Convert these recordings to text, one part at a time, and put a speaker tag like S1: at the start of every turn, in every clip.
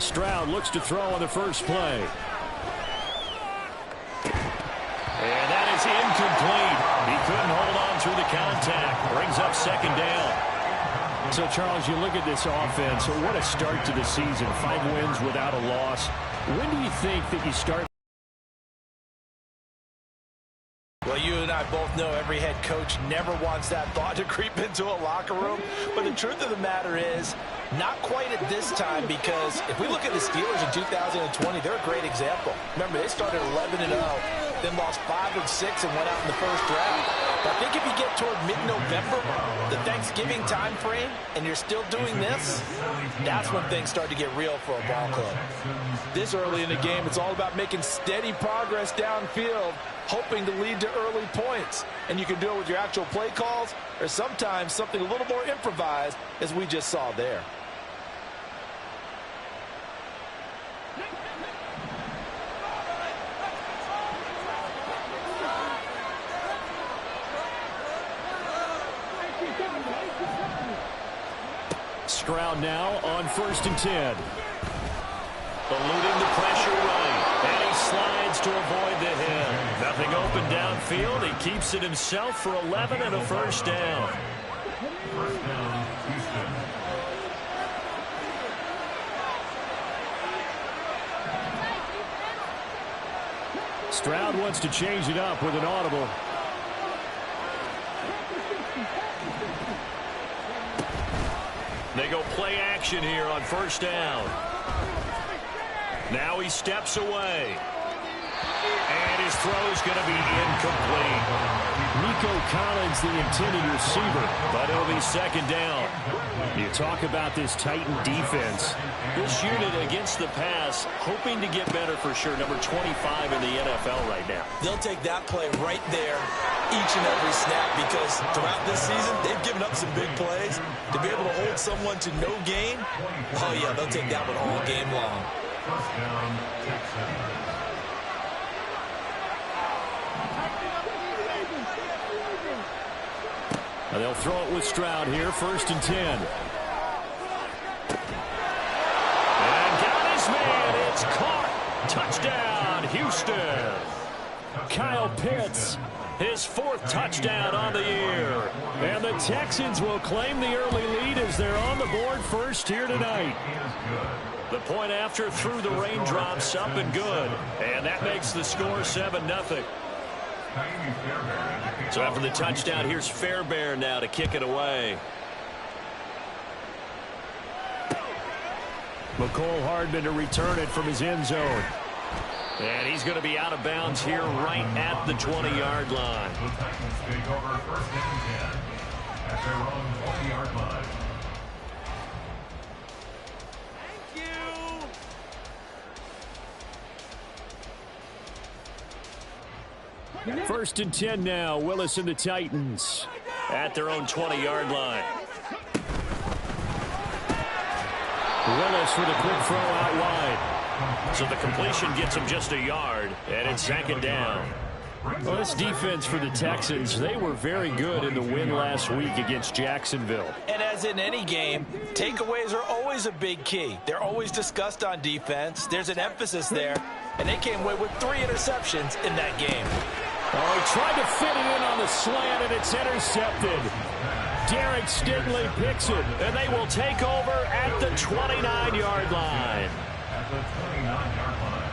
S1: Stroud looks to throw on the first play. And that is incomplete. He couldn't hold on through the contact. Brings up second down. So, Charles, you look at this offense. What a start to the season. 5 wins without a loss. When do you think that you start?
S2: Well, you and I both know every head coach never wants that thought to creep into a locker room. But the truth of the matter is, not quite at this time, because if we look at the Steelers in 2020, they're a great example. Remember, they started 11-0, then lost 5 and 6 and went out in the first round. But I think if you get toward mid-November, the Thanksgiving time frame, and you're still doing this, that's when things start to get real for a ball club. This early in the game, it's all about making steady progress downfield, hoping to lead to early points. And you can do it with your actual play calls, or sometimes something a little more improvised, as we just saw there.
S1: Stroud now on 1st and 10. Eluding the pressure right. And he slides to avoid the hit. Nothing open downfield. He keeps it himself for 11 and a first down. Stroud wants to change it up with an audible. They go play action here on 1st down. Now he steps away. And his throw's going to be incomplete. Nico Collins, the intended receiver, but it'll be 2nd down. You talk about this Titan defense. This unit against the pass, hoping to get better for sure. Number 25 in the NFL right now.
S2: They'll take that play right there each and every snap, because throughout this season, they've given up some big plays. To be able to hold someone to no gain, oh yeah, they'll take that one all game long.
S1: They'll throw it with Stroud here, 1st and 10. And got his man. It's caught. Touchdown, Houston. Kyle Pitts, his 4th touchdown on the year. And the Texans will claim the early lead as they're on the board first here tonight. The point after through the raindrops, up and good. And that makes the score 7-0. So after the touchdown, here's Fairbairn now to kick it away. McCole Hardman to return it from his end zone. And he's going to be out of bounds here right at the 20-yard line.
S3: Take over 1st and 10 at their own 20-yard line.
S1: First and 10 now. Willis and the Titans at their own 20-yard line. Willis with a quick throw out wide. So the completion gets him just a yard, and it's 2nd down. Well, this defense for the Texans, they were very good in the win last week against Jacksonville.
S2: And as in any game, takeaways are always a big key. They're always discussed on defense. There's an emphasis there, and they came away with 3 interceptions in that game.
S1: Oh, he tried to fit it in on the slant, and it's intercepted. Derek Stingley picks it, and they will take over at the 29-yard line.
S3: At the 29-yard line.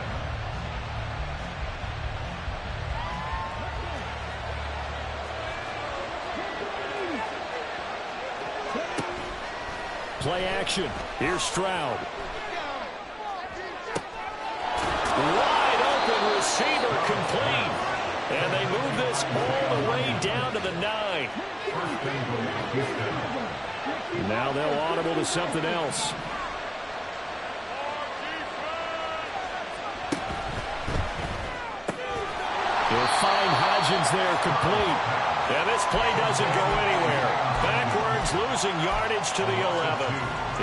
S1: Play action. Here's Stroud. Wide open receiver complete. And they move this all the way down to the 9. Now they'll audible to something else. They'll find Hodgins there complete. And this play doesn't go anywhere. Backwards, losing yardage to the 11.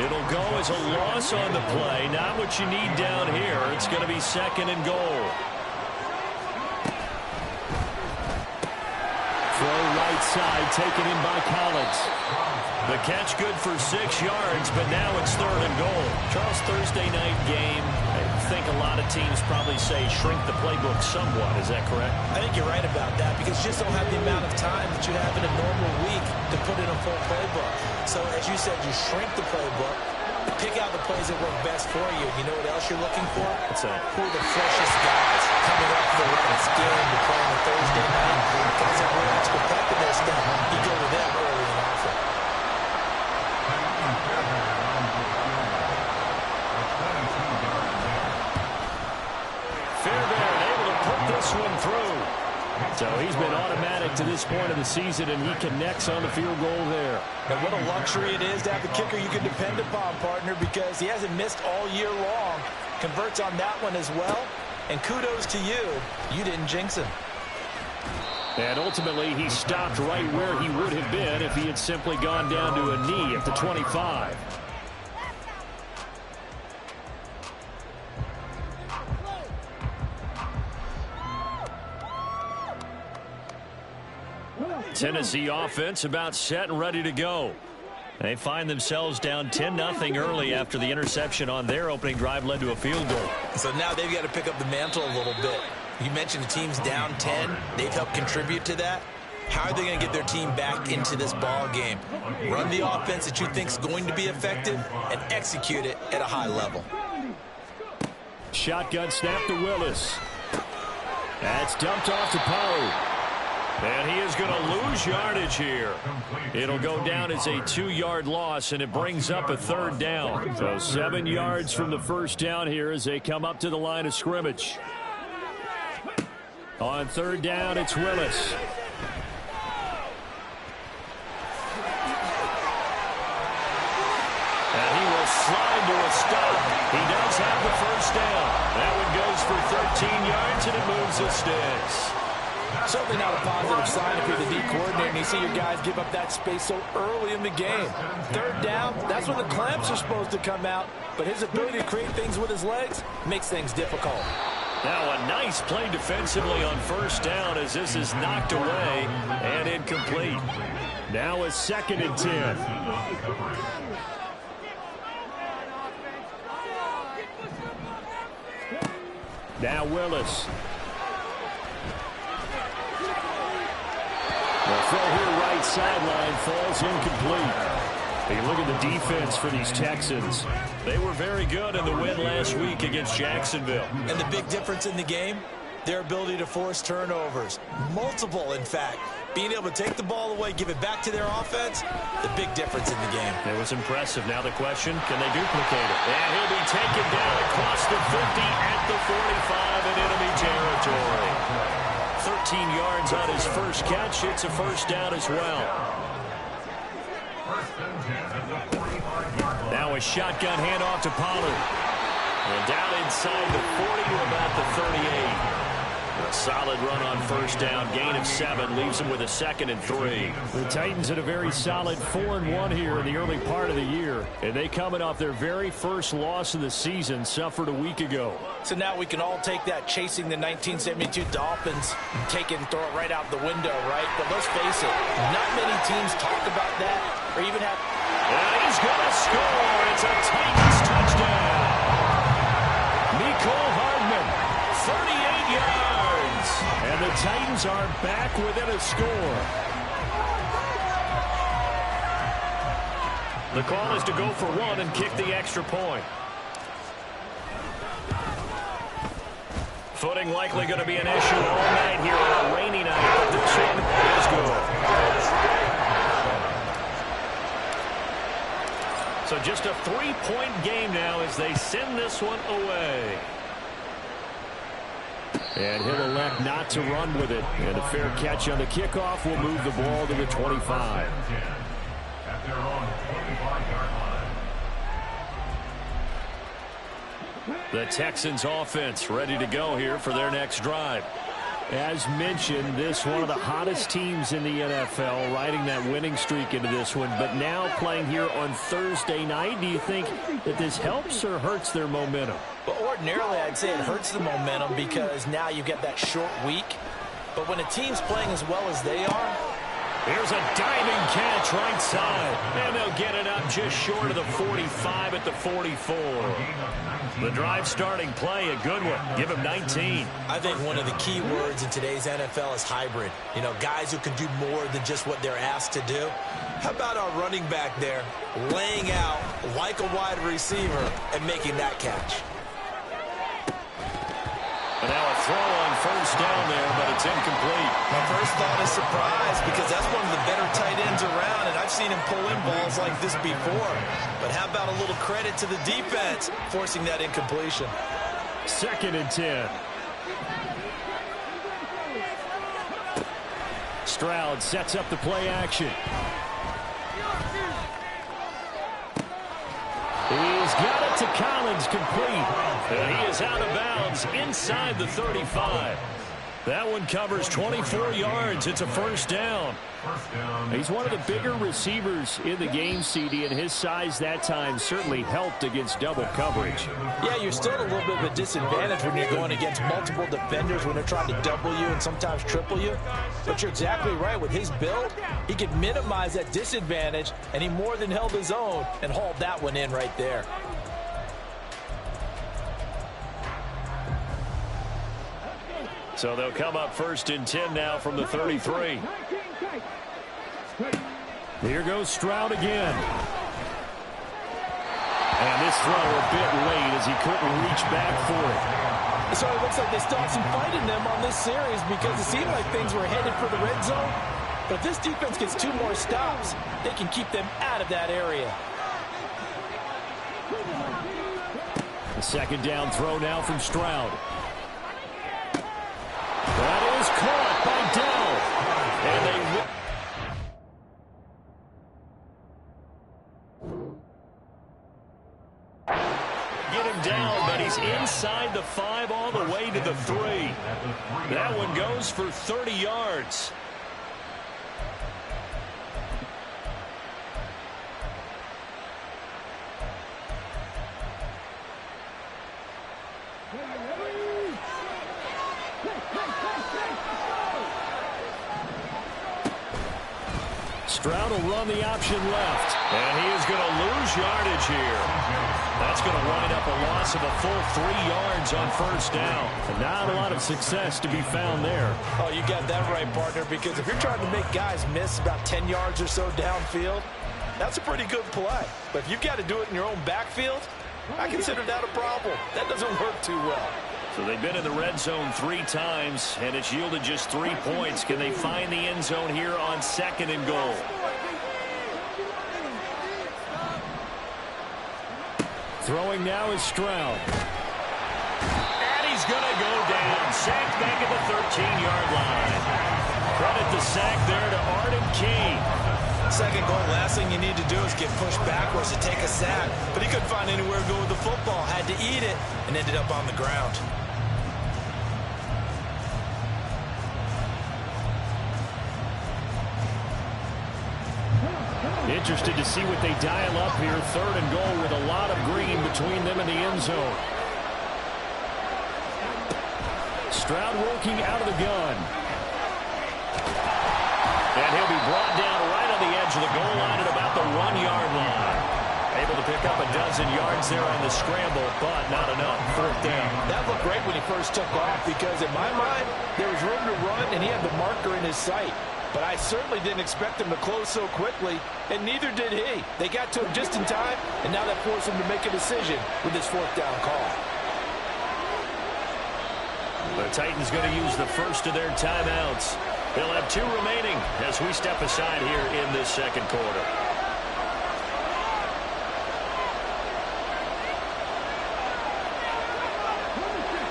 S1: It'll go as a loss on the play. Not what you need down here. It's going to be 2nd and goal. Throw right side, taken in by Collins. The catch good for 6 yards, but now it's 3rd and goal.
S2: Charles, Thursday night game, I think a lot of teams probably say shrink the playbook somewhat. Is that correct? I think you're right about that because you just don't have the amount of time that you have in a normal week to put in a full playbook. So, as you said, you shrink the playbook, pick out the plays that work best for you. You know what else you're looking for?
S1: What's that?
S2: Who are the freshest guys coming off the right game to play on a Thursday night? Guys that were extra prep in their stuff. You go to them early and often.
S1: Fairbairn able to put this one through. So he's been automatic to this point of the season, and he connects on the field goal there.
S2: And what a luxury it is to have a kicker you can depend upon, partner, because he hasn't missed all year long. Converts on that one as well. And kudos to you. You didn't jinx him.
S1: And ultimately, he stopped right where he would have been if he had simply gone down to a knee at the 25. Tennessee offense about set and ready to go. They find themselves down 10-0 early after the interception on their opening drive led to a field goal.
S2: So now they've got to pick up the mantle a little bit. You mentioned the team's down 10. They've helped contribute to that. How are they going to get their team back into this ball game? Run the offense that you think is going to be effective and execute it at a high level.
S1: Shotgun snap to Willis. That's dumped off to Pollard. And he is going to lose yardage here. It'll go down as a 2-yard loss, and it brings up a 3rd down. So 7 yards from the first down here as they come up to the line of scrimmage. On 3rd down, it's Willis. And he will slide to a stop. He does have the first down. That one goes for 13 yards, and it moves the sticks.
S2: Certainly not a positive sign if you're the D coordinator and you see your guys give up that space so early in the game. 3rd down, that's when the clamps are supposed to come out. But his ability to create things with his legs makes things difficult.
S1: Now a nice play defensively on 1st down as this is knocked away and incomplete. Now a 2nd and 10. Now Willis. The throw here right sideline falls incomplete. Hey, look at the defense for these Texans. They were very good in the win last week against Jacksonville.
S2: And the big difference in the game, their ability to force turnovers. Multiple, in fact. Being able to take the ball away, give it back to their offense, the big difference in the game.
S1: It was impressive. Now the question, can they duplicate it? And he'll be taken down across the 50 at the 45 in enemy territory. 13 yards on his first catch. It's a 1st down as well. Now a shotgun handoff to Pollard. And down inside the 40 to about the 38. A solid run on 1st down. Gain of 7 leaves him with a 2nd and 3. The Titans had a very solid 4-1 here in the early part of the year. And they coming off their very first loss of the season, suffered a week ago.
S2: So now we can all take that chasing the 1972 Dolphins, take it and throw it right out the window, right? But let's face it, not many teams talk about that or even have...
S1: And he's going to score. It's a Titans touchdown. Nicole Hardman, 38 yards. And the Titans are back within a score. The call is to go for 1 and kick the extra point. Footing likely going to be an issue all night here on a rainy night, but this one is good. So just a 3-point game now as they send this one away. And he'll elect not to run with it. And a fair catch on the kickoff will move the ball to the 25.
S3: At their own 25-yard line.
S1: The Texans offense ready to go here for their next drive. As mentioned, this one of the hottest teams in the NFL, riding that winning streak into this one, but now playing here on Thursday night. Do you think that this helps or hurts their momentum?
S2: Well, ordinarily, I'd say it hurts the momentum because now you get that short week. But when a team's playing as well as they are,
S1: Here's a diving catch right side. And they'll get it up just short of the 45 at the 44. The drive starting play, a good one. Give him 19.
S2: I think one of the key words in today's NFL is hybrid. You know, guys who can do more than just what they're asked to do. How about our running back there laying out like a wide receiver and making that catch?
S1: And now a throw on first down there, but it's incomplete.
S2: My first thought is surprise because that's one of the better tight ends around, and I've seen him pull in balls like this before. But how about a little credit to the defense forcing that incompletion?
S1: 2nd and 10. Stroud sets up the play action. He's got it to Collins, complete. And he is out of bounds inside the 35. That one covers 24 yards. It's a first down. He's one of the bigger receivers in the game, CD, and his size that time certainly helped against double coverage.
S2: Yeah, you're still at a little bit of a disadvantage when you're going against multiple defenders when they're trying to double you and sometimes triple you. But you're exactly right. With his build, he could minimize that disadvantage, and he more than held his own and hauled that one in right there.
S1: So they'll come up 1st and 10 now from the 33. Here goes Stroud again. And this throw a bit late as he couldn't reach back for it.
S2: So it looks like they still have some fight in them on this series because it seemed like things were headed for the red zone. But if this defense gets 2 more stops, they can keep them out of that area.
S1: The 2nd down throw now from Stroud. That is caught by Dell. And they get him down, but he's inside the 5 all the way to the 3. That one goes for 30 yards. Stroud will run the option left. And he is going to lose yardage here. That's going to wind up a loss of a full 3 yards on first down. And not a lot of success to be found there.
S2: Oh, you got that right, partner, because if you're trying to make guys miss about 10 yards or so downfield, that's a pretty good play. But if you've got to do it in your own backfield, I consider that a problem. That doesn't work too well.
S1: So they've been in the red zone 3 times, and it's yielded just 3 points. Can they find the end zone here on 2nd and goal? Throwing now is Stroud. And he's going to go down. Sacked back at the 13-yard line. Credit the sack there to Arden Key.
S2: 2nd goal, last thing you need to do is get pushed backwards to take a sack. But he couldn't find anywhere to go with the football. Had to eat it and ended up on the ground.
S1: Interested to see what they dial up here. 3rd and goal with a lot of green between them and the end zone. Stroud working out of the gun. And he'll be brought down right on the edge of the goal line at about the 1-yard line. Able to pick up a dozen yards there on the scramble, but not enough. 4th down.
S2: That looked great when he first took off because in my mind, there was room to run and he had the marker in his sight. But I certainly didn't expect him to close so quickly, and neither did he. They got to him just in time, and now that forced him to make a decision with his 4th down call.
S1: The Titans going to use the first of their timeouts. They'll have 2 remaining as we step aside here in this 2nd quarter.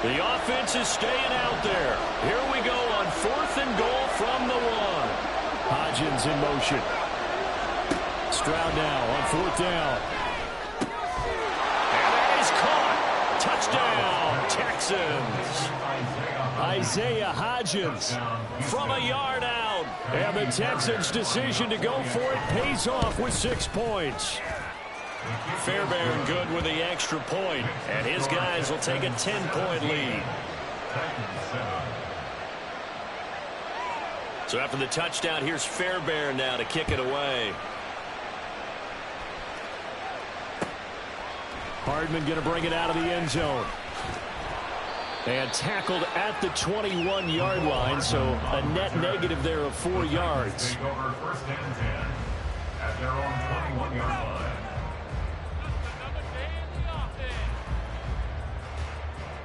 S1: The offense is staying out there. Here we go on 4th and goal from the 1. Hodgins in motion. Stroud now on 4th down. And that is caught. Touchdown, Texans. Isaiah Hodgins from a yard out. And the Texans' decision to go for it pays off with 6 points. Fairbairn good with the extra point, and his guys will take a 10-point lead. So after the touchdown, here's Fairbairn now to kick it away. Hardman going to bring it out of the end zone. And tackled at the 21-yard line, so a net negative there of 4 yards.
S3: Take over first and 10 at their own 21-yard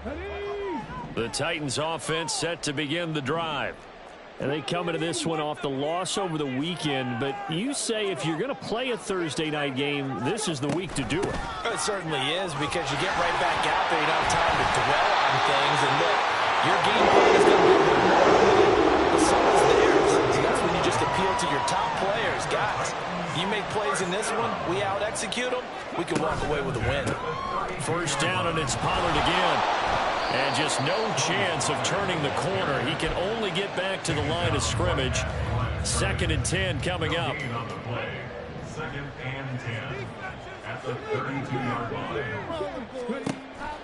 S3: line.
S1: The Titans offense set to begin the drive. And they come into this one off the loss over the weekend. But you say if you're going to play a Thursday night game, this is the week to do it.
S2: It certainly is, because you get right back out there. You don't have time to dwell on things. And look, your game plan is going to be a little more limited, but so is theirs. So that's when you just appeal to your top players. Guys, you make plays in this one, we out-execute them, we can walk away with a win.
S1: First down, and it's Pollard again. And just no chance of turning the corner. He can only get back to the line of scrimmage. 2nd and 10 coming up.
S3: Second and 10 at the 32-yard line.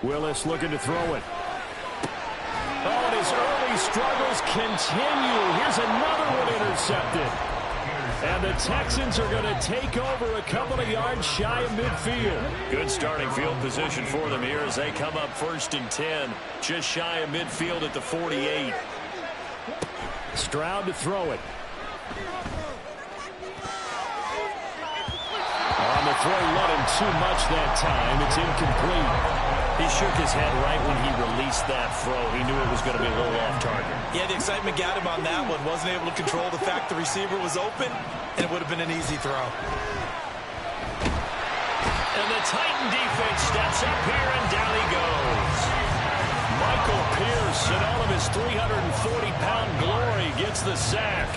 S1: Willis looking to throw it. Oh, and his early struggles continue. Here's another one intercepted. And the Texans are going to take over a couple of yards shy of midfield. Good starting field position for them here as they come up 1st and 10. Just shy of midfield at the 48. Stroud to throw it. On the throw, let him too much that time. It's incomplete. He shook his head right when he released that throw. He knew it was going to be a little off target.
S2: Yeah, the excitement got him on that one. Wasn't able to control the fact the receiver was open, and it would have been an easy throw.
S1: And the Titan defense steps up here, and down he goes. Michael Pierce, in all of his 340-pound glory, gets the sack.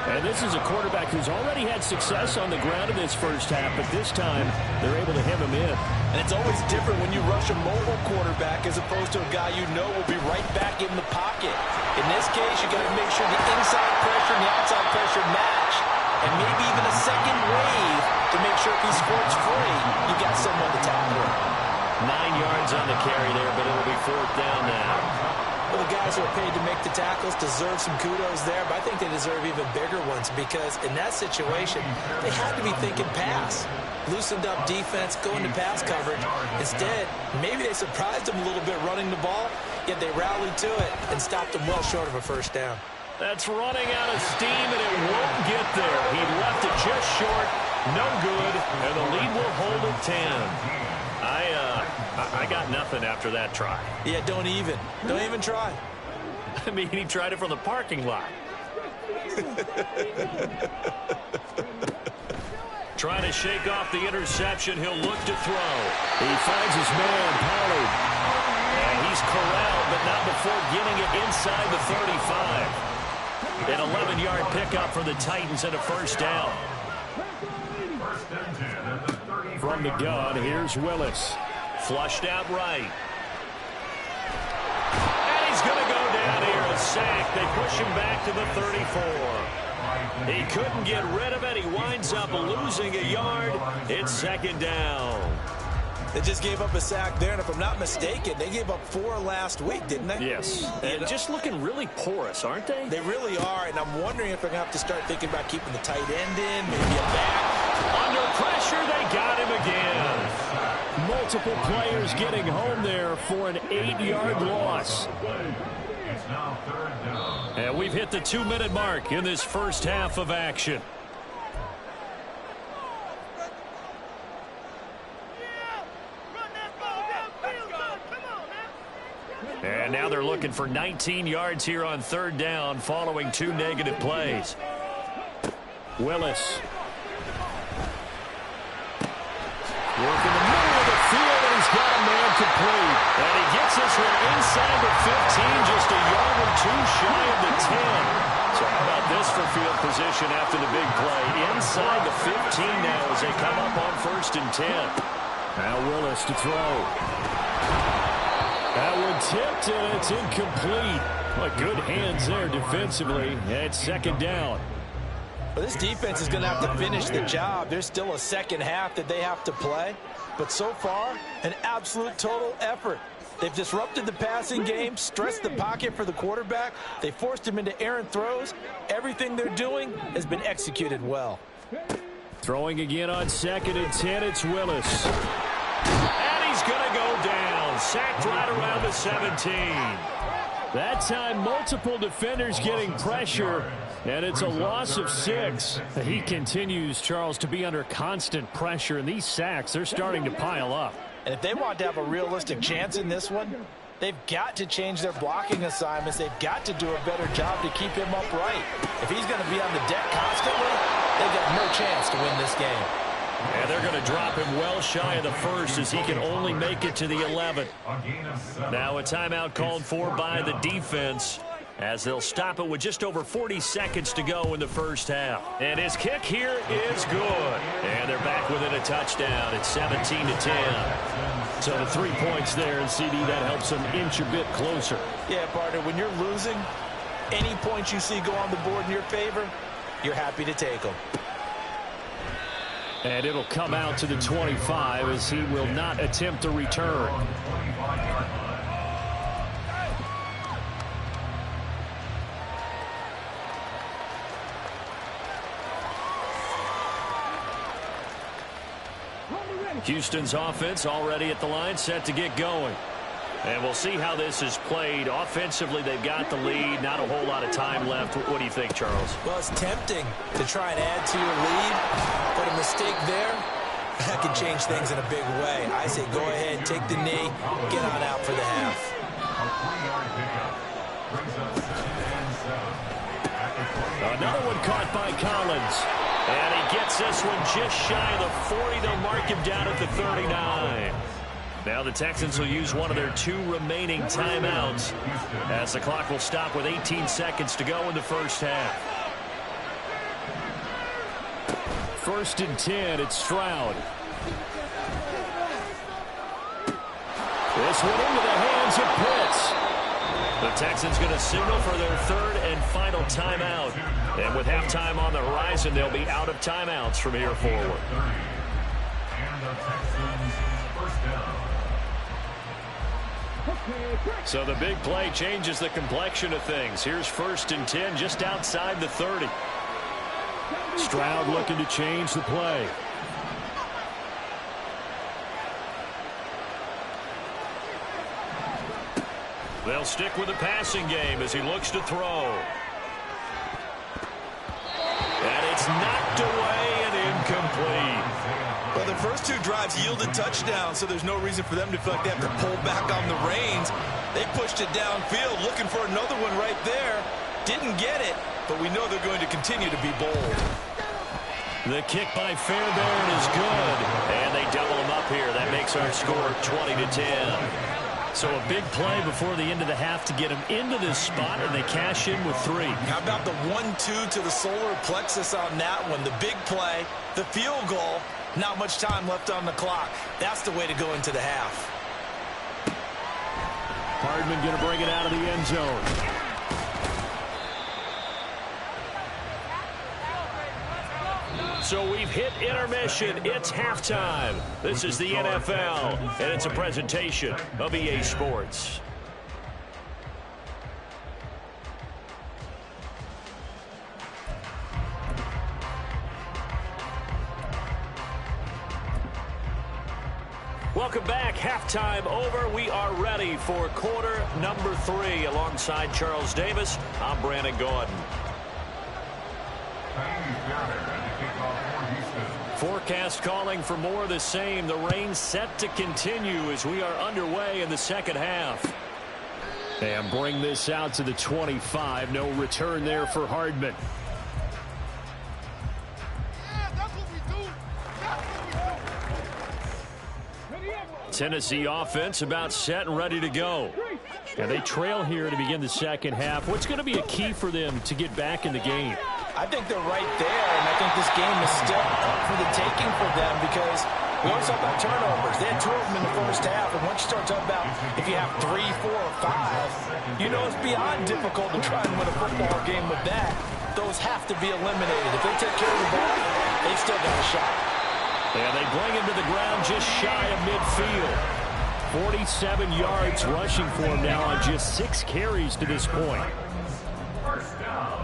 S1: And this is a quarterback who's already had success on the ground in this first half, but this time they're able to hem him in.
S2: And it's always different when you rush a mobile quarterback as opposed to a guy you know will be right back in the pocket. In this case, you got to make sure the inside pressure and the outside pressure match. And maybe even a second wave to make sure if he squirts free, you got someone to tackle him.
S1: 9 yards on the carry there, but it'll be 4th down now.
S2: Well, the guys who are paid to make the tackles deserve some kudos there, but I think they deserve even bigger ones because in that situation, they had to be thinking pass. Loosened up defense, going to pass coverage. Instead, maybe they surprised them a little bit running the ball, yet they rallied to it and stopped them well short of a first down.
S1: That's running out of steam, and it won't get there. He left it just short, no good, and the lead will hold at 10. I got nothing after that try.
S2: Yeah, don't even try.
S1: I mean, he tried it from the parking lot. Trying to shake off the interception. He'll look to throw. He finds his man, Pollard. And he's corralled, but not before getting it inside the 35. An 11-yard pickup for the Titans and a first down. From the gun, here's Willis. Flushed out right. And he's going to go down here, a sack. They push him back to the 34. He couldn't get rid of it. He winds up losing a yard. It's 2nd down.
S2: They just gave up a sack there, and if I'm not mistaken, they gave up 4 last week, didn't they?
S1: Yes. And just looking really porous, aren't they?
S2: They really are, and I'm wondering if they're going to have to start thinking about keeping the tight end in, maybe a back.
S1: Under pressure, they got him again. Multiple players getting home there for an 8-yard loss.
S3: It's now 3rd down.
S1: And we've hit the 2-minute mark in this first half of action. And now they're looking for 19 yards here on 3rd down following 2 negative plays. Willis. Working the middle of the field, and he's got a man complete. And he gets this one inside the 15, just a yard or 2 shy of the 10. So how about this for field position after the big play? Inside the 15 now as they come up on 1st and 10. Now Willis to throw. That one tipped, and it's incomplete. But good hands there defensively. And it's 2nd down.
S2: Well, this defense is going to have to finish the job. There's still a second half that they have to play. But so far, an absolute total effort. They've disrupted the passing game, stressed the pocket for the quarterback. They forced him into errant throws. Everything they're doing has been executed well.
S1: Throwing again on 2nd and 10, it's Willis. And he's going to go down. Sacked right around the 17. That time, multiple defenders getting pressure, and it's a loss of 6. He continues, Charles, to be under constant pressure, and these sacks, they're starting to pile up.
S2: And if they want to have a realistic chance in this one, they've got to change their blocking assignments. They've got to do a better job to keep him upright. If he's going to be on the deck constantly, they've got no chance to win this game.
S1: And they're going to drop him well shy of the 1st as he can only make it to the 11th. Now a timeout called for by the defense as they'll stop it with just over 40 seconds to go in the first half. And his kick here is good. And they're back within a touchdown. It's 17-10. So the 3 points there, and CD, that helps them inch a bit closer.
S2: Yeah, partner, when you're losing, any points you see go on the board in your favor, you're happy to take them.
S1: And it'll come out to the 25 as he will not attempt a return. Houston's offense already at the line, set to get going. And we'll see how this is played. Offensively, they've got the lead. Not a whole lot of time left. What do you think, Charles?
S2: Well, it's tempting to try and add to your lead, but a mistake there, that can change things in a big way. I say go ahead, take the knee, get on out for the half.
S1: Another one caught by Collins. And he gets this one just shy of the 40. They'll mark him down at the 39. Now the Texans will use one of their 2 remaining timeouts as the clock will stop with 18 seconds to go in the first half. 1st and 10, it's Stroud. This one into the hands of Pitts. The Texans going to signal for their 3rd and final timeout. And with halftime on the horizon, they'll be out of timeouts from here forward.
S3: And the Texans first down.
S1: So the big play changes the complexion of things. Here's 1st and 10 just outside the 30. Stroud looking to change the play. They'll stick with the passing game as he looks to throw. And it's knocked away and incomplete.
S2: Well, the first 2 drives yielded touchdowns, so there's no reason for them to feel like they have to pull back on the reins. They pushed it downfield, looking for another one right there. Didn't get it, but we know they're going to continue to be bold.
S1: The kick by Fairbairn is good, and they double him up here. That makes our score 20-10. So a big play before the end of the half to get him into this spot, and they cash in with 3.
S2: How about the 1-2 to the solar plexus on that one? The big play, the field goal, not much time left on the clock. That's the way to go into the half.
S1: Hardman going to bring it out of the end zone. So we've hit intermission. It's halftime. This is the NFL, and it's a presentation of EA Sports. Welcome back. Halftime over. We are ready for quarter number 3. Alongside Charles Davis, I'm Brandon Gordon. Forecast calling for more of the same. The rain set to continue as we are underway in the second half. And bring this out to the 25. No return there for Hardman. Tennessee offense about set and ready to go. And they trail here to begin the second half. What's going to be a key for them to get back in the game?
S2: I think they're right there, and I think this game is still up for the taking for them because we always talk about turnovers. They had 2 of them in the first half, and once you start talking about if you have 3, 4, or 5, you know it's beyond difficult to try and win a football game with that. Those have to be eliminated. If they take care of the ball, they've still got a shot.
S1: And they bring him to the ground just shy of midfield. 47 yards rushing for him now on just 6 carries to this point.
S3: First down.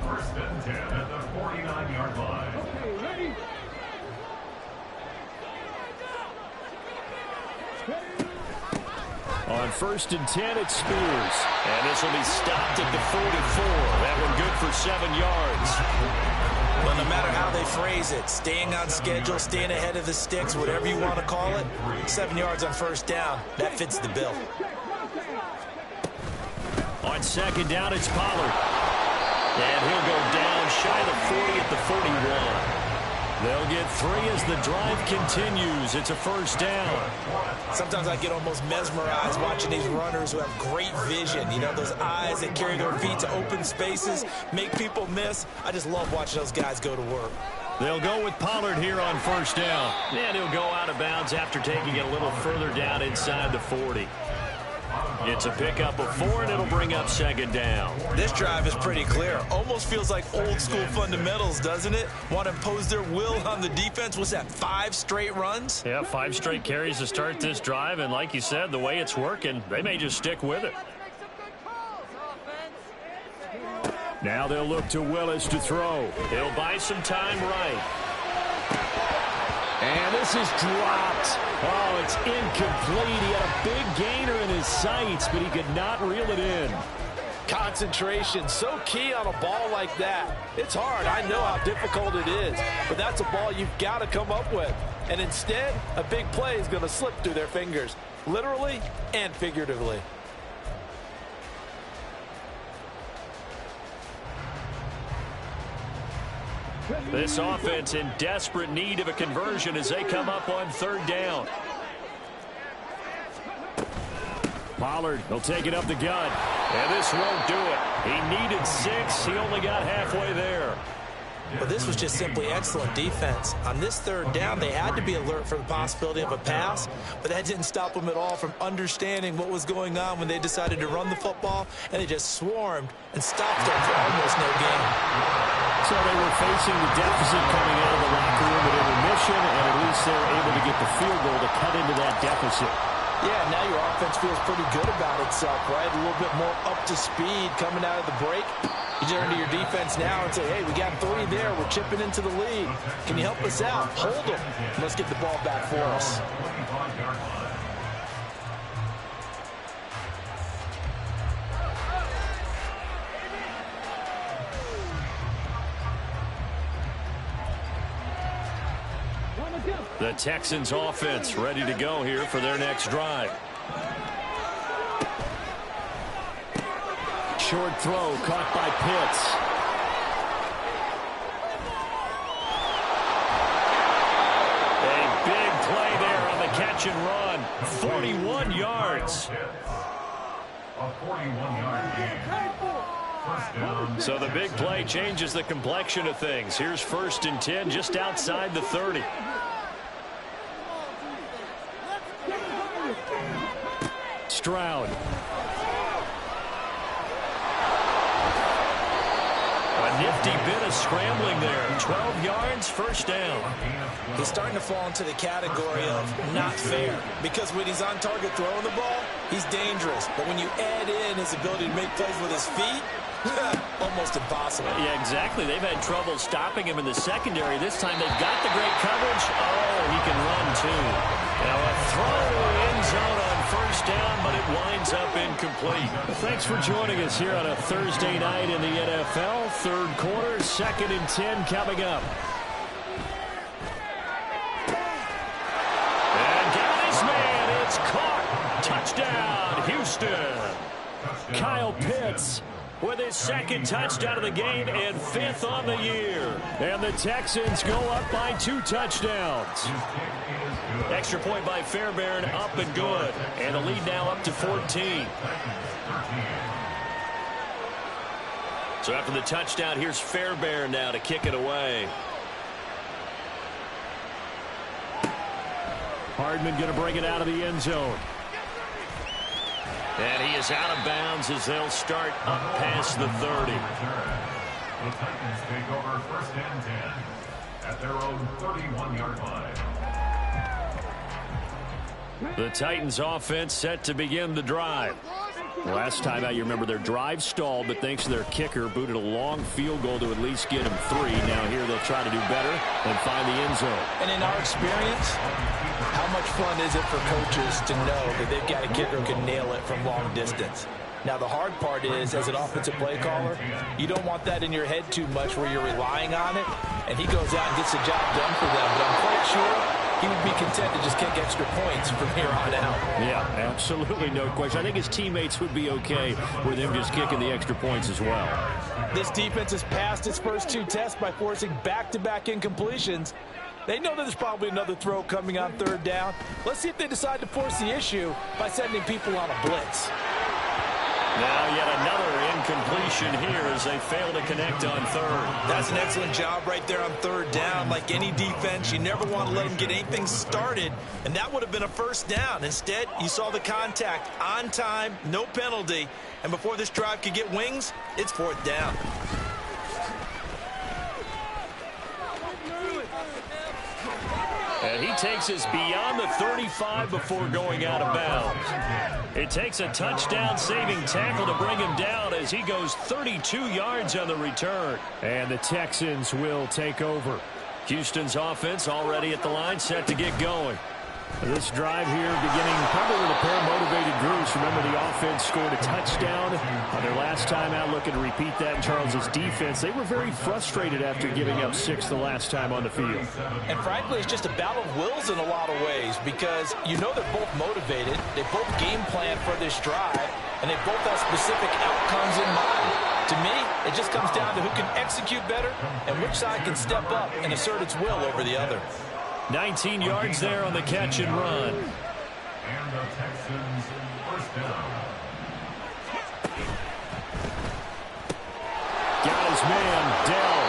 S3: First and 10 at the 49-yard line.
S1: On first and 10, it's Spears. And this will be stopped at the 44. That one good for 7 yards.
S2: Well, no matter how they phrase it, staying on schedule, staying ahead of the sticks, whatever you want to call it, 7 yards on first down, that fits the bill.
S1: On second down, it's Pollard. And he'll go down shy of the 40 at the 41. They'll get 3 as the drive continues. It's a first down.
S2: Sometimes I get almost mesmerized watching these runners who have great vision. You know, those eyes that carry their feet to open spaces, make people miss. I just love watching those guys go to work.
S1: They'll go with Pollard here on first down. And he'll go out of bounds after taking it a little further down inside the 40. It's a pickup of 4, and it'll bring up second down.
S2: This drive is pretty clear. Almost feels like old school fundamentals, doesn't it? Want to impose their will on the defense. What's that, 5 straight runs?
S1: Yeah, 5 straight carries to start this drive, and like you said, the way it's working, they may just stick with it. Now they'll look to Willis to throw. He'll buy some time right. And this is dropped. Oh, it's incomplete. He had a big gainer in his sights, but he could not reel it in.
S4: Concentration, so key on a ball like that. It's hard. I know how difficult it is, but that's a ball you've got to come up with. And instead, a big play is going to slip through their fingers, literally and figuratively.
S1: This offense in desperate need of a conversion as they come up on third down. Pollard will take it up the gut. And this won't do it. He needed 6. He only got halfway there.
S2: Well, this was just simply excellent defense. On this third down, they had to be alert for the possibility of a pass, but that didn't stop them at all from understanding what was going on when they decided to run the football, and they just swarmed and stopped them for almost no gain.
S1: So they were facing the deficit coming out of the locker room at intermission, and at least they were able to get the field goal to cut into that deficit.
S2: Yeah, now your offense feels pretty good about itself, right? A little bit more up to speed coming out of the break. You turn to your defense now and say, hey, we got 3 there. We're chipping into the lead. Can you help us out? Hold them. Let's get the ball back for us.
S1: The Texans offense ready to go here for their next drive. Short throw caught by Pitts. A big play there on the catch and run. 41 yards.
S3: A 41-yard gain.
S1: So the big play changes the complexion of things. Here's first and 10 just outside the 30. Stroud. A nifty bit of scrambling there. 12 yards, first down.
S2: He's starting to fall into the category of not fair, because when he's on target throwing the ball, he's dangerous. But when you add in his ability to make plays with his feet, almost impossible.
S1: Yeah, exactly. They've had trouble stopping him in the secondary. This time they've got the great coverage. Oh, he can run too. Now a throw end zone on first down, but it winds up incomplete. Well, thanks for joining us here on a Thursday night in the NFL. Third quarter, second and 10 coming up. And got his man. It's caught. Touchdown, Houston. Kyle Pitts with his second touchdown of the game and 5th on the year. And the Texans go up by 2 touchdowns. Extra point by Fairbairn, up and good. And a lead now up to 14. So after the touchdown, here's Fairbairn now to kick it away. Hardman going to bring it out of the end zone. And he is out of bounds as they'll start up past the 30.
S3: The Titans take over first and 10 at their own 31-yard line.
S1: The Titans offense set to begin the drive. Last time out, you remember their drive stalled, but thanks to their kicker, booted a long field goal to at least get them 3. Now here they'll try to do better and find the end zone.
S2: And in our experience, how much fun is it for coaches to know that they've got a kicker who can nail it from long distance? Now, the hard part is, as an offensive play caller, you don't want that in your head too much where you're relying on it, and he goes out and gets the job done for them. But I'm quite sure he would be content to just kick extra points from here on out.
S1: Yeah, absolutely no question. I think his teammates would be okay with him just kicking the extra points as well.
S2: This defense has passed its first 2 tests by forcing back-to-back incompletions. They know that there's probably another throw coming on 3rd down. Let's see if they decide to force the issue by sending people on a blitz.
S1: Now yet another incompletion here as they fail to connect on 3rd.
S2: That's an excellent job right there on 3rd down. Like any defense, you never want to let them get anything started, and that would have been a 1st down. Instead, you saw the contact on time, no penalty, and before this drive could get wings, it's 4th down.
S1: And he takes us beyond the 35 before going out of bounds. It takes a touchdown-saving tackle to bring him down as he goes 32 yards on the return. And the Texans will take over. Houston's offense already at the line, set to get going. This drive here beginning probably with a pair of motivated groups. Remember, the offense scored a touchdown on their last time out, looking to repeat that in Charles's defense. They were very frustrated after giving up 6 the last time on the field.
S2: And frankly, it's just a battle of wills in a lot of ways because you know they're both motivated. They both game plan for this drive, and they both have specific outcomes in mind. To me, it just comes down to who can execute better and which side can step up and assert its will over the other.
S1: 19 yards there on the catch and run.
S3: And the Texans 1st down.
S1: Got his man, Dell.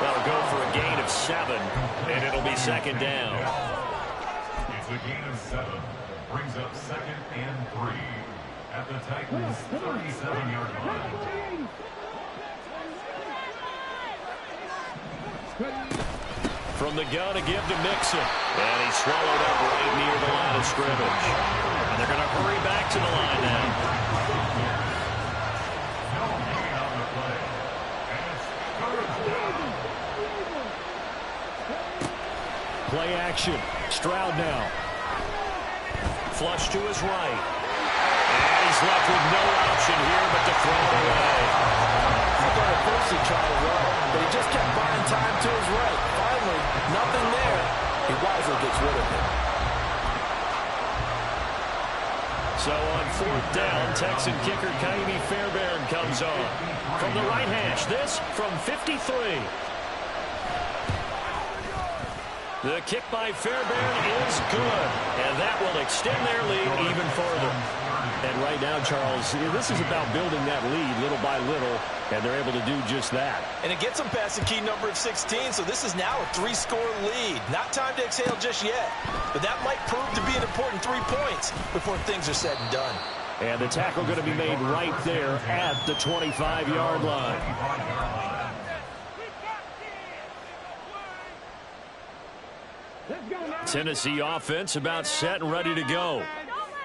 S1: That'll go for a gain of 7, and it'll be 2nd down.
S3: It's a gain of 7. Brings up 2nd and 3 at the Titans' 37-yard line.
S1: From the gun, a give to Mixon. And he swallowed up right near the line of scrimmage. And they're going to hurry back to the line now.
S3: No gain on the play. And it's 3rd down.
S1: Play action. Stroud now. Flush to his right. And he's left with no option here but to throw it away.
S2: I thought at first he tried to run, but he just kept buying time to his right. Finally, nothing there. He wisely gets rid of it.
S1: So on 4th down, Texan kicker Kaimi Fairbairn comes on. From the right hash, this from 53. The kick by Fairbairn is good, and that will extend their lead even further. And right now, Charles, this is about building that lead little by little, and they're able to do just that.
S2: And it gets them past the key number of 16, so this is now a 3-score lead. Not time to exhale just yet, but that might prove to be an important 3 points before things are said and done.
S1: And the tackle going to be made right there at the 25-yard line. Tennessee offense about set and ready to go.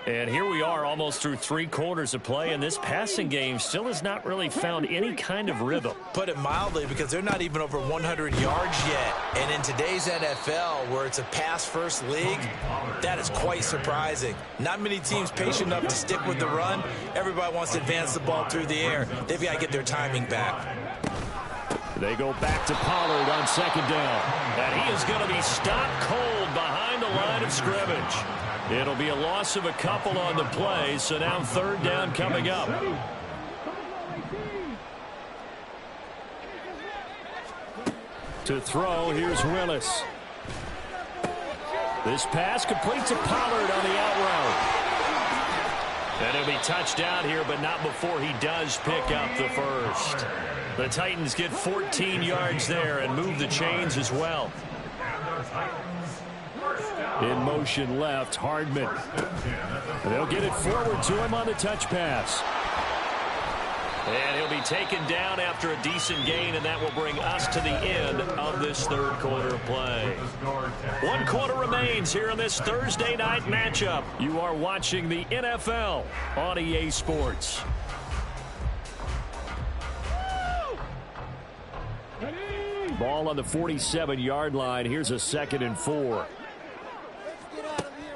S1: And here we are almost through 3 quarters of play, and this passing game still has not really found any kind of rhythm.
S2: Put it mildly, because they're not even over 100 yards yet. And in today's NFL, where it's a pass-first league, that is quite surprising. Not many teams patient enough to stick with the run. Everybody wants to advance the ball through the air. They've got to get their timing back.
S1: They go back to Pollard on 2nd down. And he is going to be stopped cold behind the line of scrimmage. It'll be a loss of a couple on the play, so now 3rd down coming up. To throw, here's Willis. This pass complete to Pollard on the out route. And he'll be touched out here, but not before he does pick up the first. The Titans get 14 yards there and move the chains as well. In motion left, Hardman. They'll get it forward to him on the touch pass. And he'll be taken down after a decent gain, and that will bring us to the end of this third quarter of play. 1 quarter remains here in this Thursday night matchup. You are watching the NFL on EA Sports. Ball on the 47-yard line. Here's a 2nd and 4.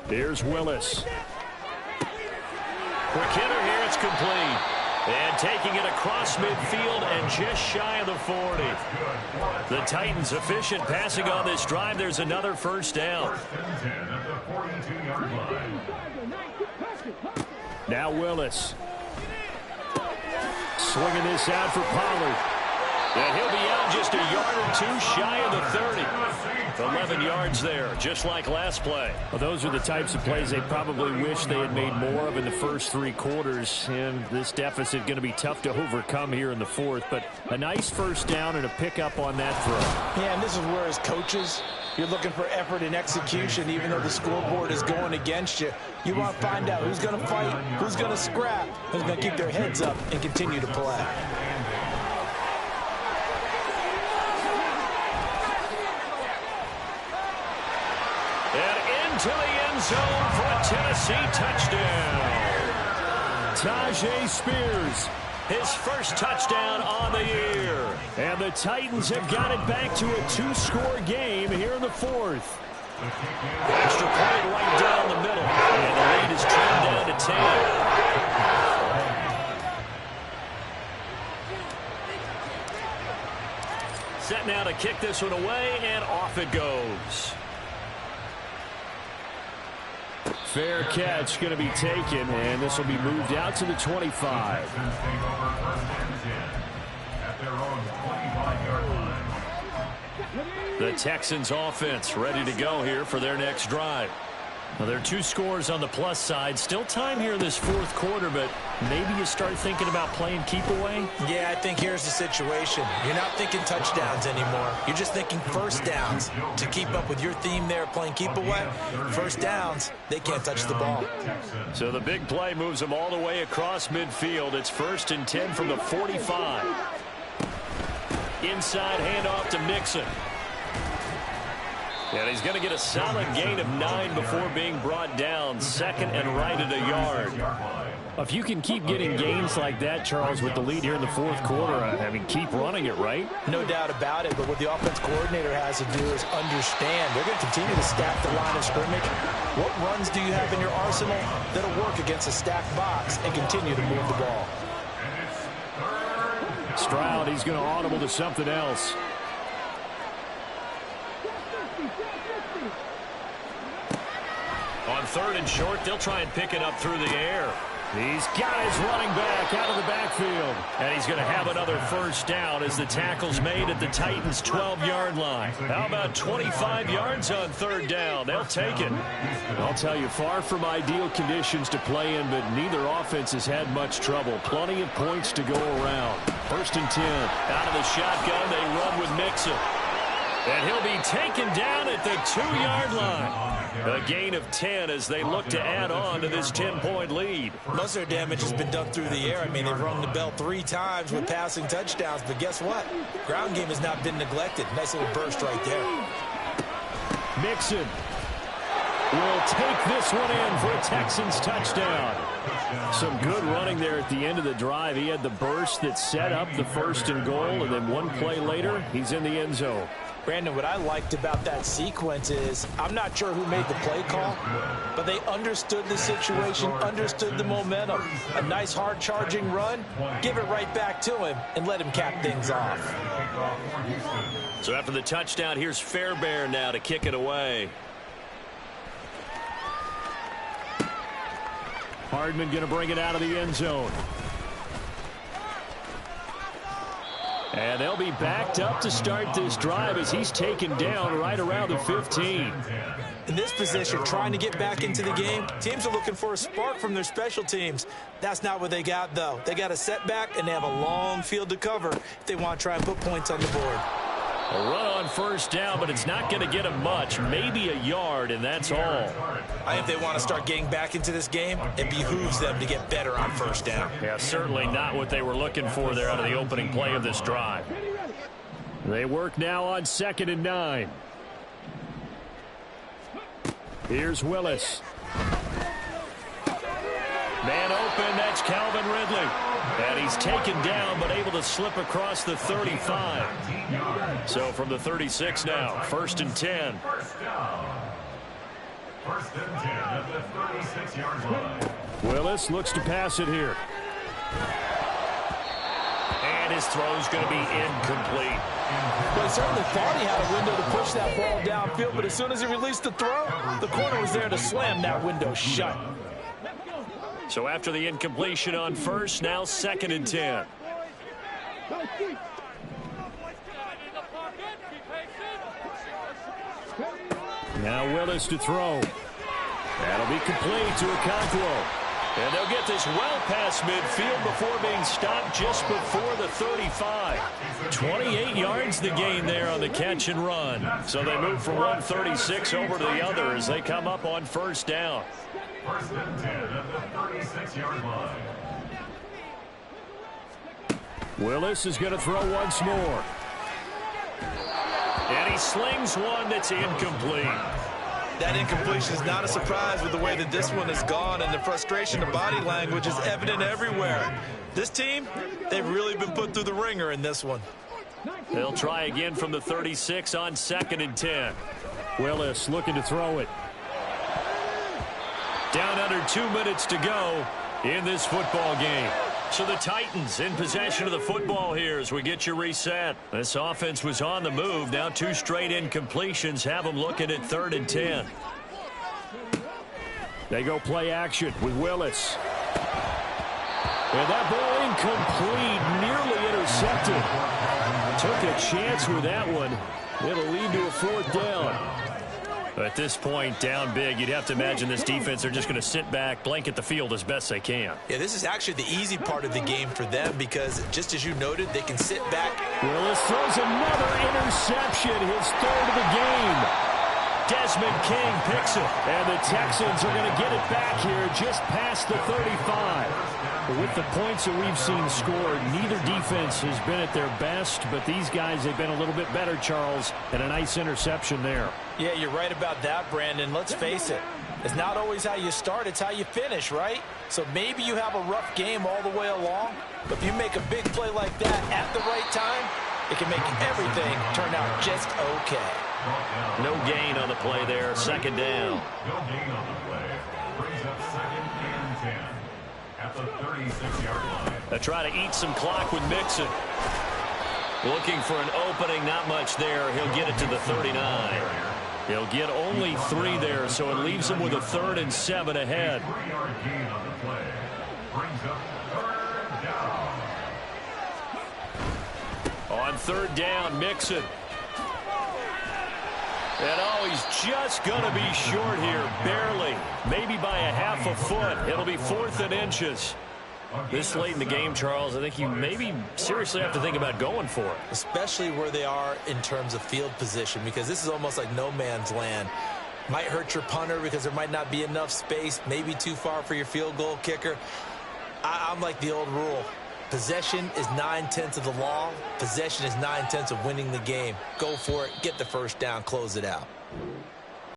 S1: Here's Willis. Quick hitter here. It's complete. And taking it across midfield and just shy of the 40. The Titans efficient passing on this drive. There's another first down. Now Willis. Swinging this out for Pollard. And he'll be out just a yard or two shy of the 30. 11 yards there, just like last play.
S5: Well, those are the types of plays they probably wish they had made more of in the first 3 quarters. And this deficit going to be tough to overcome here in the 4th. But a nice first down and a pickup on that throw.
S2: Yeah, and this is where as coaches, you're looking for effort and execution, even though the scoreboard is going against you. You want to find out who's going to fight, who's going to scrap, who's going to keep their heads up and continue to play.
S1: To the end zone for a Tennessee touchdown. Tajay Spears, his first touchdown on the year. And the Titans have got it back to a 2-score game here in the 4th. Extra point right down the middle. And the lead is trimmed down to 10. Set now to kick this one away, and off it goes. Fair catch going to be taken, and this will be moved out to the 25. The Texans offense ready to go here for their next drive. Well, there are 2 scores on the plus side. Still time here in this 4th quarter, but maybe you start thinking about playing keep away?
S2: Yeah, I think here's the situation. You're not thinking touchdowns anymore. You're just thinking first downs. To keep up with your theme there, playing keep away, first downs, they can't touch the ball.
S1: So the big play moves them all the way across midfield. It's 1st and 10 from the 45. Inside handoff to Mixon. And he's going to get a solid gain of 9 before being brought down. 2nd and right at a yard.
S5: If you can keep getting gains like that, Charles, with the lead here in the 4th quarter, I mean, keep running it, right?
S2: No doubt about it, but what the offense coordinator has to do is understand. They're going to continue to stack the line of scrimmage. What runs do you have in your arsenal that'll work against a stacked box and continue to move the ball?
S5: Stroud, he's going to audible to something else.
S1: On 3rd and short, they'll try and pick it up through the air. He's got his running back out of the backfield. And he's going to have another first down as the tackle's made at the Titans' 12-yard line. How about 25 yards on 3rd down? They'll take it.
S5: I'll tell you, far from ideal conditions to play in, but neither offense has had much trouble. Plenty of points to go around. 1st and 10.
S1: Out of the shotgun, they run with Mixon. And he'll be taken down at the 2-yard line. A gain of 10 as they look to add on to this 10-point lead.
S2: Most of their damage has been done through the air. I mean, they've rung the bell 3 times with passing touchdowns, but guess what? Ground game has not been neglected. Nice little burst right there.
S5: Mixon will take this one in for a Texans touchdown. Some good running there at the end of the drive. He had the burst that set up the 1st and goal, and then one play later, he's in the end zone.
S2: Brandon, what I liked about that sequence is I'm not sure who made the play call, but they understood the situation, understood the momentum. A nice hard-charging run, give it right back to him, and let him cap things off.
S1: So after the touchdown, here's Fairbairn now to kick it away.
S5: Hardman going to bring it out of the end zone. And they'll be backed up to start this drive as he's taken down right around the 15.
S2: In this position, trying to get back into the game, teams are looking for a spark from their special teams. That's not what they got, though. They got a setback, and they have a long field to cover if they want to try and put points on the board.
S5: A run on first down, but it's not going to get him much. Maybe a yard, and that's all.
S2: I think they want to start getting back into this game. It behooves them to get better on first down.
S5: Yeah, certainly not what they were looking for there out of the opening play of this drive. They work now on 2nd and 9. Here's Willis. Man open, that's Calvin Ridley. And he's taken down, but able to slip across the 35. So from the 36 now, 1st and 10.
S3: First down. 1st and 10 at the 36-yard line.
S5: Willis looks to pass it here. And his throw's going to be incomplete.
S4: Well, he certainly thought he had a window to push that ball downfield, but as soon as he released the throw, the corner was there to slam that window shut.
S5: So after the incompletion on first, now 2nd and 10. Now Willis to throw. That'll be complete to Okonkwo. And they'll get this well past midfield before being stopped just before the 35. 28 yards the gain there on the catch and run. So they move from 136 over to the other as they come up on first down.
S3: 1st and 10 at the 36-yard line.
S5: Willis is going to throw once more. And he slings one that's incomplete.
S2: That incompletion is not a surprise with the way that this one has gone, and the frustration, the body language is evident everywhere. This team, they've really been put through the ringer in this one.
S5: They'll try again from the 36 on 2nd and 10. Willis looking to throw it. Down under 2 minutes to go in this football game. So the Titans in possession of the football here as we get you reset. This offense was on the move. Now 2 straight incompletions have them looking at 3rd and 10. They go play action with Willis. And that ball incomplete, nearly intercepted. Took a chance with that one. It'll lead to a 4th down. At this point, down big, you'd have to imagine this defense, they're just going to sit back, blanket the field as best they can.
S2: Yeah, this is actually the easy part of the game for them because, just as you noted, they can sit back.
S5: Willis throws another interception, his 3rd of the game. Desmond King picks it, and the Texans are going to get it back here just past the 35. But with the points that we've seen scored, neither defense has been at their best, but these guys have been a little bit better, Charles, and a nice interception there.
S2: Yeah, you're right about that, Brandon. Let's face it. It's not always how you start, it's how you finish, right? So maybe you have a rough game all the way along, but if you make a big play like that at the right time, it can make everything turn out just okay.
S5: No gain on the play there, 2nd down.
S3: No gain on the play. Brings up 2nd and 10 at the 36-yard line.
S5: They try to eat some clock with Mixon. Looking for an opening, not much there. He'll get it to the 39. He'll get only 3 there, so it leaves him with a 3rd and 7 ahead.
S3: 3-yard gain on the play. Brings up 3rd down.
S5: On 3rd down, Mixon. And oh, he's just going to be short here, barely. Maybe by a half a foot. It'll be 4th and inches. This late in the game, Charles, I think you maybe seriously have to think about going for it.
S2: Especially where they are in terms of field position, because this is almost like no man's land. Might hurt your punter because there might not be enough space, maybe too far for your field goal kicker. I'm like the old rule. Possession is 9/10 of the law. Possession is 9/10 of winning the game. Go for it. Get the first down. Close it out.